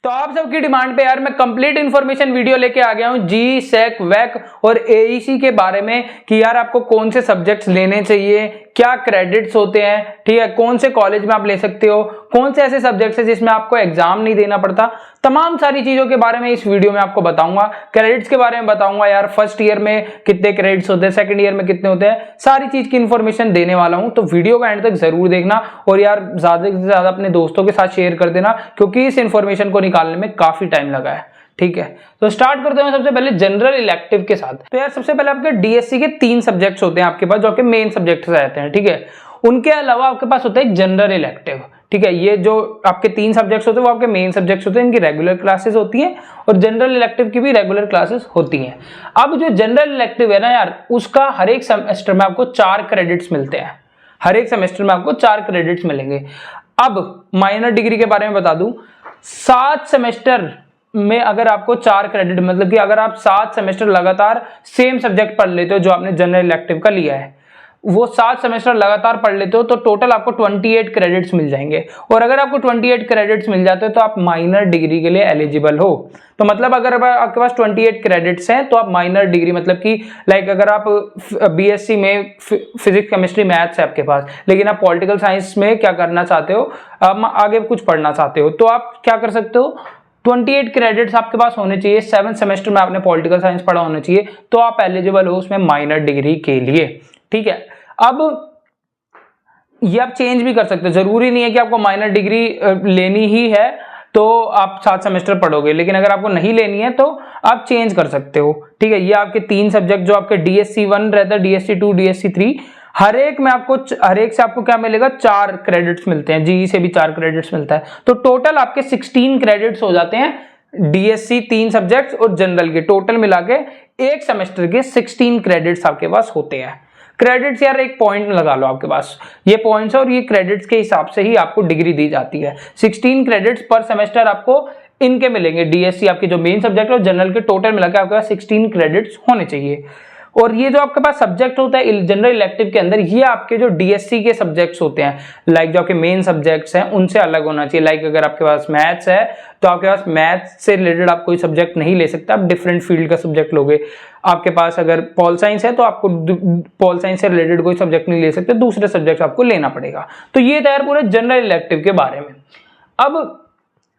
तो आप सबकी डिमांड पे यार मैं कंप्लीट इन्फॉर्मेशन वीडियो लेके आ गया हूँ जी, सेक, वैक और एईसी के बारे में कि यार आपको कौन से सब्जेक्ट्स लेने चाहिए, क्या क्रेडिट्स होते हैं, ठीक है, कौन से कॉलेज में आप ले सकते हो, कौन से ऐसे सब्जेक्ट्स हैं जिसमें आपको एग्जाम नहीं देना पड़ता। तमाम सारी चीजों के बारे में इस वीडियो में आपको बताऊंगा। क्रेडिट्स के बारे में बताऊंगा यार, फर्स्ट ईयर में कितने क्रेडिट्स होते हैं, सेकंड ईयर में कितने होते हैं, सारी चीज की इन्फॉर्मेशन देने वाला हूं। तो वीडियो का एंड तक जरूर देखना और यार ज्यादा से ज्यादा अपने दोस्तों के साथ शेयर कर देना, क्योंकि इस इन्फॉर्मेशन को निकालने में काफी टाइम लगा है। ठीक है, तो स्टार्ट करते हैं सबसे पहले जनरल इलेक्टिव के साथ। तो यार सबसे पहले आपके डीएससी के 3 सब्जेक्ट्स होते हैं आपके पास, जो आपके मेन सब्जेक्ट्स रहते हैं। ठीक है, उनके अलावा आपके पास होता है जनरल इलेक्टिव। ठीक है, ये जो आपके 3 सब्जेक्ट्स होते हैं वो आपके मेन सब्जेक्ट्स होते हैं, इनकी रेगुलर क्लासेस होती हैं और जनरल इलेक्टिव की भी रेगुलर क्लासेस होती हैं। अब जो जनरल इलेक्टिव है ना यार, उसका हर एक सेमेस्टर में आपको 4 क्रेडिट्स मिलते हैं। हर एक सेमेस्टर में आपको 4 क्रेडिट्स मिलेंगे। अब माइनर डिग्री के बारे में बता दूं, 7 सेमेस्टर में अगर आपको 4 क्रेडिट, मतलब कि अगर आप 7 सेमेस्टर लगातार सेम सब्जेक्ट पढ़ लेते हो जो आपने जनरल इलेक्टिव का लिया है, वो 7 सेमेस्टर लगातार पढ़ लेते हो तो टोटल आपको 28 क्रेडिट्स मिल जाएंगे। और अगर आपको 28 क्रेडिट्स मिल जाते हैं तो आप माइनर डिग्री के लिए एलिजिबल हो। तो मतलब अगर आपके पास 28 क्रेडिट्स हैं तो आप माइनर डिग्री, मतलब कि लाइक अगर आप बीएससी में फिजिक्स, केमिस्ट्री, मैथ्स है आपके पास, लेकिन आप पॉलिटिकल साइंस में क्या करना चाहते हो, आप आगे कुछ पढ़ना चाहते हो, तो आप क्या कर सकते हो, 28 क्रेडिट्स आपके पास होने चाहिए। 7 सेमेस्टर में आपने पॉलिटिकल साइंस पढ़ा होना चाहिए, तो आप एलिजिबल हो उसमें माइनर डिग्री के लिए। ठीक है, अब ये आप चेंज भी कर सकते हो, जरूरी नहीं है कि आपको माइनर डिग्री लेनी ही है तो आप 7 सेमेस्टर पढ़ोगे, लेकिन अगर आपको नहीं लेनी है तो आप चेंज कर सकते हो। ठीक है, ये आपके 3 सब्जेक्ट जो आपके डीएससी 1 रहता है, डीएससी 2, डीएससी 3, हर एक से आपको क्या मिलेगा, 4 क्रेडिट्स मिलते हैं। जीई से भी 4 क्रेडिट्स मिलता है, तो टोटल आपके 16 क्रेडिट्स हो जाते हैं। डीएससी 3 सब्जेक्ट्स और जनरल के टोटल मिला के एक सेमेस्टर के 16 क्रेडिट्स आपके पास होते हैं। क्रेडिट्स यार एक पॉइंट लगा लो आपके पास, ये पॉइंट्स और ये क्रेडिट्स के हिसाब से ही आपको डिग्री दी जाती है। 16 क्रेडिट्स पर सेमेस्टर आपको इनके मिलेंगे, डीएससी आपके जो मेन सब्जेक्ट है और जनरल के टोटल मिला के आपके पास 16 क्रेडिट्स होने चाहिए। और ये जो आपके पास सब्जेक्ट होता है जनरल इलेक्टिव के अंदर, ये आपके जो डीएससी के सब्जेक्ट्स होते हैं, लाइक जो आपके मेन सब्जेक्ट्स हैं उनसे अलग होना चाहिए। लाइक अगर आपके पास मैथ्स है तो आपके पास मैथ्स से रिलेटेड आप कोई सब्जेक्ट नहीं ले सकते, आप डिफरेंट फील्ड का सब्जेक्ट लोगे। आपके पास अगर पॉल साइंस है तो आपको पॉल साइंस से रिलेटेड कोई सब्जेक्ट नहीं ले सकते, दूसरे सब्जेक्ट आपको लेना पड़ेगा। तो ये था यार पूरे जनरल इलेक्टिव के बारे में। अब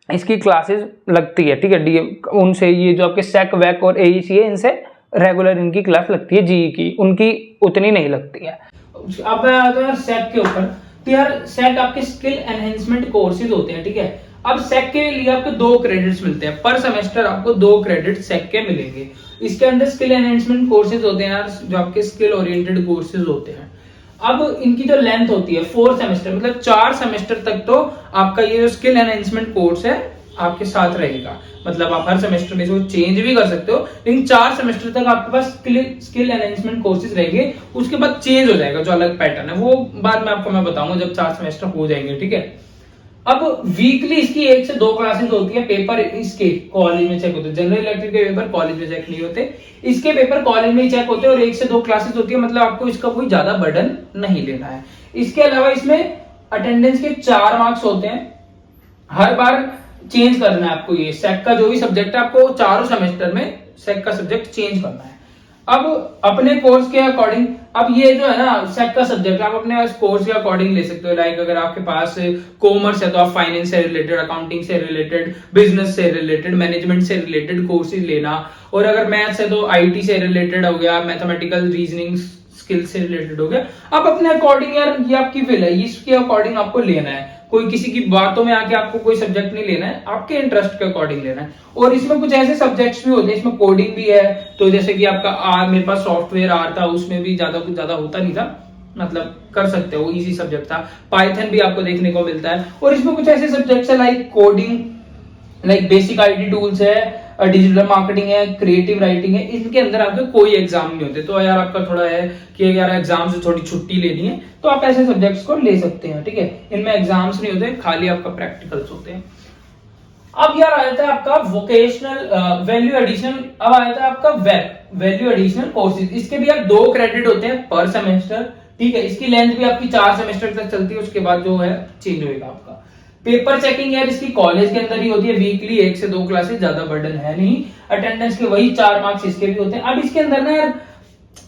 इसकी क्लासेस लगती है, ठीक है, उनसे ये जो आपके सेक, वैक और एईसी है, इनसे रेगुलर इनकी क्लास लगती है। जीई की उनकी उतनी नहीं लगती है। अब मैं आता हूँ सेक के ऊपर। तो यार सेक आपके स्किल एनहेंसमेंट कोर्सेज होते हैं। ठीक है, अब सेक के लिए आपको 2 क्रेडिट्स मिलते हैं पर सेमेस्टर, आपको 2 क्रेडिट सेक के मिलेंगे। इसके अंदर स्किल एनहेंसमेंट कोर्सेज होते हैं यार, जो आपके स्किल ओरिएंटेड कोर्सेज होते हैं। अब इनकी जो लेंथ होती है 4 सेमेस्टर, मतलब 4 सेमेस्टर तक तो आपका ये जो स्किल एनहेंसमेंट कोर्स है आपके साथ रहेगा। मतलब आप हर सेमेस्टर में इसको चेंज भी कर सकते हो, लेकिन 4 सेमेस्टर तक आपके पास स्किल एनहेंसमेंट कोर्सेज रहेंगे। उसके बाद चेंज हो जाएगा जो अलग पैटर्न है, वो बाद में आपको मैं बताऊंगा जब 4 सेमेस्टर हो जाएंगे। ठीक है, अब वीकली इसकी 1 से 2 क्लासेस होती है। पेपर इसके कॉलेज में चेक होते हैं, जनरल इलेक्टिव के पेपर कॉलेज में चेक नहीं होते, इसके पेपर कॉलेज में ही चेक होते हैं और 1 से 2 क्लासेस होती है। मतलब आपको इसका कोई ज्यादा बर्डन नहीं लेना है। इसके अलावा इसमें अटेंडेंस के 4 मार्क्स होते हैं, हर बार चेंज करना है आपको। ये सेक का जो भी सब्जेक्ट है आपको 4 सेमेस्टर में सेक का सब्जेक्ट चेंज करना है। अब अपने कोर्स के अकॉर्डिंग, अब ये जो है ना सेक का सब्जेक्ट आप अपने कोर्स के अकॉर्डिंग ले सकते हो। लाइक अगर आपके पास कॉमर्स है तो आप फाइनेंस से रिलेटेड, अकाउंटिंग से रिलेटेड, बिजनेस से रिलेटेड, मैनेजमेंट से रिलेटेड कोर्सेज लेना। और अगर मैथ्स है तो आईटी से रिलेटेड हो गया, मैथमेटिकल रीजनिंग स्किल से रिलेटेड हो गया। अब अपने अकॉर्डिंग यार, ये आपकी विल है, इसके अकॉर्डिंग आपको लेना है। कोई किसी की बातों में आके आपको कोई सब्जेक्ट नहीं लेना है, आपके इंटरेस्ट के अकॉर्डिंग लेना है। और इसमें कुछ ऐसे सब्जेक्ट्स भी होते हैं, इसमें कोडिंग भी है। तो जैसे कि आपका मेरे पास सॉफ्टवेयर आर था, उसमें भी कुछ ज्यादा होता नहीं था, मतलब कर सकते हो, इजी सब्जेक्ट था। पाइथन भी आपको देखने को मिलता है। और इसमें कुछ ऐसे सब्जेक्ट्स है like coding, like basic IT tools है, डिजिटल मार्केटिंग है, क्रिएटिव राइटिंग है। इनके अंदर आपके कोई एग्जाम नहीं होते। तो यार आपका थोड़ा है कि यार एग्जाम से थोड़ी छुट्टी लेनी है तो आप ऐसे सब्जेक्ट्स को ले सकते हैं। ठीक है, इनमें एग्जाम्स नहीं होते, खाली आपका प्रैक्टिकल्स होते हैं। अब यार आया था आपका वोकेशनल वैल्यू एडिशन। अब आया था आपका वैल्यू एडिशनल कोर्सेज। इसके भी यार 2 क्रेडिट होते हैं पर सेमेस्टर। ठीक है, इसकी लेंथ भी आपकी 4 सेमेस्टर तक चलती है, उसके बाद जो है चेंज होगा आपका। पेपर चेकिंग यार इसकी कॉलेज के अंदर ही होती है, वीकली 1 से 2 क्लासेस, ज्यादा बर्डन है नहीं। अटेंडेंस के वही 4 मार्क्स इसके भी होते हैं। अब इसके अंदर ना यार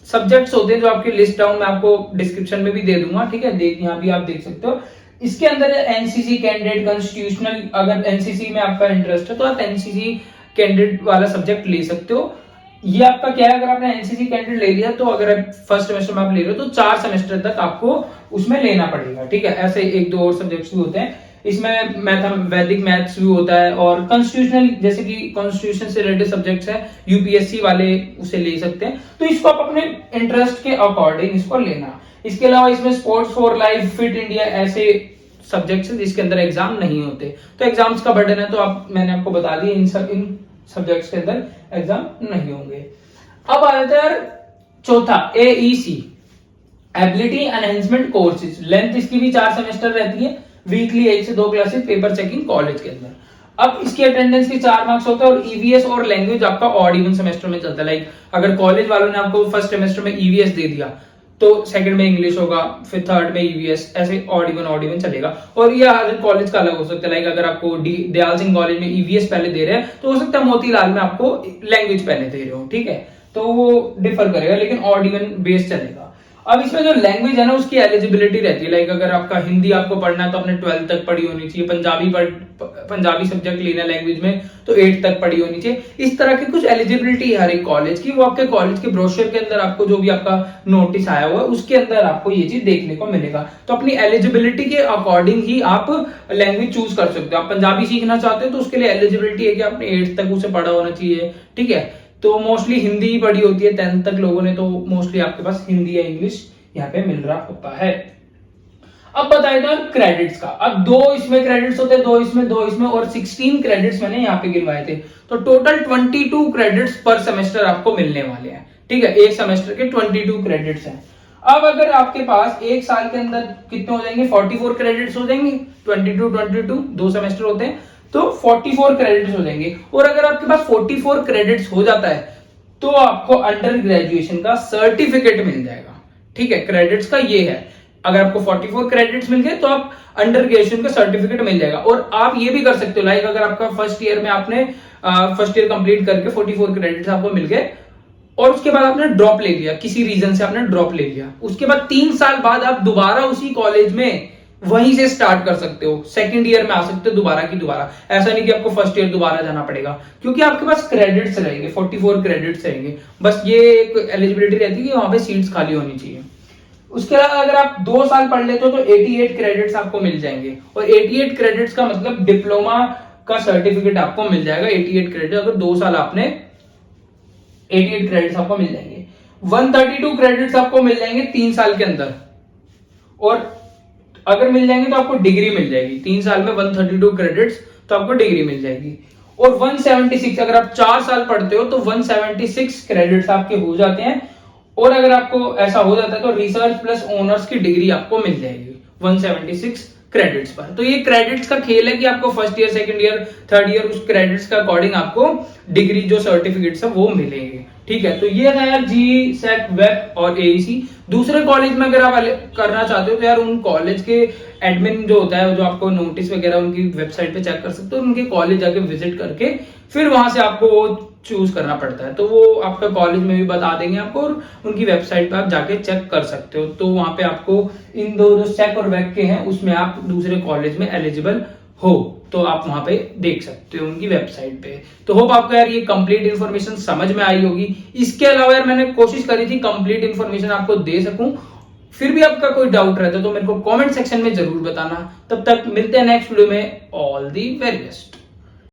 सब्जेक्ट्स होते हैं जो आपकी लिस्ट डाउन मैं आपको डिस्क्रिप्शन में भी दे दूंगा, ठीक है, यहाँ भी आप देख सकते हो। इसके अंदर एनसीसी कैंडिडेट कॉन्स्टिट्यूशनल, अगर एनसीसी में आपका इंटरेस्ट है तो आप एनसीसी कैंडिडेट वाला सब्जेक्ट ले सकते हो। ये आपका क्या है, अगर आपने एनसीसी कैंडिडेट ले लिया तो अगर फर्स्ट सेमेस्टर में आप ले रहे हो तो 4 सेमेस्टर तक आपको उसमें लेना पड़ेगा, ठीक है। ऐसे 1-2 और सब्जेक्ट्स भी होते हैं इसमें, वैदिक मैथ्स भी होता है, और कॉन्स्टिट्यूशनल जैसे कि कॉन्स्टिट्यूशन से रिलेटेड सब्जेक्ट्स है, यूपीएससी वाले उसे ले सकते हैं। तो इसको आप अपने इंटरेस्ट के अकॉर्डिंग इसको लेना। इसके अलावा इसमें sports for life, fit India ऐसे सब्जेक्ट्स हैं जिसके अंदर एग्जाम नहीं होते, तो एग्जाम्स का बर्डन है, तो मैंने आपको बता दिया इन सब्जेक्ट्स के अंदर एग्जाम नहीं होंगे। अब आ जाता है चौथा, AEC ability enhancement courses. Length इसकी भी 4 सेमेस्टर रहती है, वीकली 1 से 2 क्लासेस, पेपर चेकिंग कॉलेज के अंदर। अब इसकी अटेंडेंस के 4 मार्क्स होता है, और ईवीएस और लैंग्वेज आपका ऑड इवन सेमेस्टर में चलता है। लाइक अगर कॉलेज वालों ने आपको फर्स्ट सेमेस्टर में ईवीएस दे दिया तो सेकंड में इंग्लिश होगा, फिर थर्ड में ईवीएस, ऐसे ऑड इवन चलेगा। और ये हर कॉलेज का अलग हो सकता है। लाइक अगर आपको दयाल सिंह कॉलेज में ईवीएस पहले दे रहे हैं तो हो सकता है मोतीलाल में आपको लैंग्वेज पहले दे रहे हो, ठीक है, तो वो डिफर करेगा, लेकिन ऑड इवन बेस चलेगा। अब इसमें जो लैंग्वेज है ना उसकी एलिजिबिलिटी रहती है। लाइक अगर आपका हिंदी आपको पढ़ना है तो आपने 12th तक पढ़ी होनी चाहिए, पंजाबी सब्जेक्ट लेना लैंग्वेज में तो 8th तक पढ़ी होनी चाहिए। इस तरह की कुछ एलिजिबिलिटी है हर एक कॉलेज की, वो आपके कॉलेज के ब्रोशर के अंदर आपको जो भी आपका नोटिस आया हुआ है उसके अंदर आपको ये चीज देखने को मिलेगा। तो अपनी एलिजिबिलिटी के अकॉर्डिंग ही आप लैंग्वेज चूज कर सकते हो। आप पंजाबी सीखना चाहते हो तो उसके लिए एलिजिबिलिटी है कि आपने 8th तक उसे पढ़ा होना चाहिए, ठीक है। तो मोस्टली हिंदी ही पढ़ी होती है 10th तक लोगों ने, तो मोस्टली आपके पास हिंदी या इंग्लिश यहाँ पे मिल रहा होता है। अब बताए तो क्रेडिट्स का। अब 2 इसमें क्रेडिट्स होते हैं, 2 इसमें और 16 क्रेडिट्स मैंने यहाँ पे गिनवाए थे। तो टोटल 22 क्रेडिट्स पर सेमेस्टर आपको मिलने वाले हैं, ठीक है। एक सेमेस्टर के 22 क्रेडिट्स हैं। अब अगर आपके पास एक साल के अंदर कितने हो जाएंगे, 44 क्रेडिट्स हो जाएंगे। 22 2 सेमेस्टर होते हैं तो 44 क्रेडिट्स हो जाएंगे। और अगर आपके पास 44 क्रेडिट्स हो जाता है तो आपको अंडर ग्रेजुएशन का सर्टिफिकेट मिल जाएगा, ठीक है। क्रेडिट्स का ये है, अगर आपको 44 क्रेडिट्स मिल गए तो आप अंडर ग्रेजुएशन का सर्टिफिकेट मिल जाएगा। और आप ये भी कर सकते हो, लाइक अगर आपका फर्स्ट ईयर में आपने फर्स्ट ईयर कंप्लीट करके 44 क्रेडिट्स आपको मिल गए और उसके बाद आपने ड्रॉप ले लिया, किसी रीजन से आपने ड्रॉप ले लिया, उसके बाद 3 साल बाद आप दोबारा उसी कॉलेज में वहीं से स्टार्ट कर सकते हो, सेकंड ईयर में आ सकते हो दोबारा की दोबारा। ऐसा नहीं कि आपको फर्स्ट ईयर दोबारा जाना पड़ेगा, क्योंकि आपके पास क्रेडिट्स रहेंगे, 44 क्रेडिट्स रहेंगे। बस ये एक एलिजिबिलिटी रहती है कि वहां पे सीट्स खाली होनी चाहिए। उसके अलावा अगर आप 2 साल पढ़ लेते हो तो 88 क्रेडिट्स आपको मिल जाएंगे, और 88 क्रेडिट्स का मतलब डिप्लोमा का सर्टिफिकेट आपको मिल जाएगा। 88 क्रेडिट, अगर 2 साल आपने 88 क्रेडिट्स आपको मिल जाएंगे। 132 क्रेडिट्स आपको मिल जाएंगे 3 साल के अंदर, और अगर मिल जाएंगे तो आपको डिग्री मिल जाएगी। 3 साल में 132 क्रेडिट्स तो आपको डिग्री मिल जाएगी। और 176, अगर आप 4 साल पढ़ते हो तो 176 क्रेडिट्स आपके हो जाते हैं। और अगर आपको ऐसा हो जाता है तो रिसर्च प्लस ऑनर्स की डिग्री आपको मिल जाएगी 176 क्रेडिट्स पर। तो ये क्रेडिट्स का खेल है कि आपको first year, second year, third year उस क्रेडिट्स का अकॉर्डिंग आपको डिग्री जो सर्टिफिकेट्स है वो मिलेंगे, ठीक है। तो ये था यार जी सेक, वेक और एईसी। दूसरे कॉलेज में अगर आप करना चाहते हो तो यार उन कॉलेज के एडमिन जो होता है, जो आपको नोटिस वगैरह उनकी वेबसाइट पे चेक कर सकते हो, उनके कॉलेज जाके विजिट करके फिर वहां से आपको वो चूज करना पड़ता है। तो वो आपका कॉलेज में भी बता देंगे आपको, और उनकी वेबसाइट पे आप जाके चेक कर सकते हो। तो वहां पे आपको इन दो जो सेक और वेक के हैं उसमें आप दूसरे कॉलेज में एलिजिबल हो तो आप वहां पे देख सकते हो उनकी वेबसाइट पे। तो होप आपको यार ये कंप्लीट इन्फॉर्मेशन समझ में आई होगी। इसके अलावा यार मैंने कोशिश करी थी कंप्लीट इन्फॉर्मेशन आपको दे सकूं, फिर भी आपका कोई डाउट रहता तो मेरे को कमेंट सेक्शन में जरूर बताना। तब तक मिलते हैं नेक्स्ट वीडियो में। All the very best.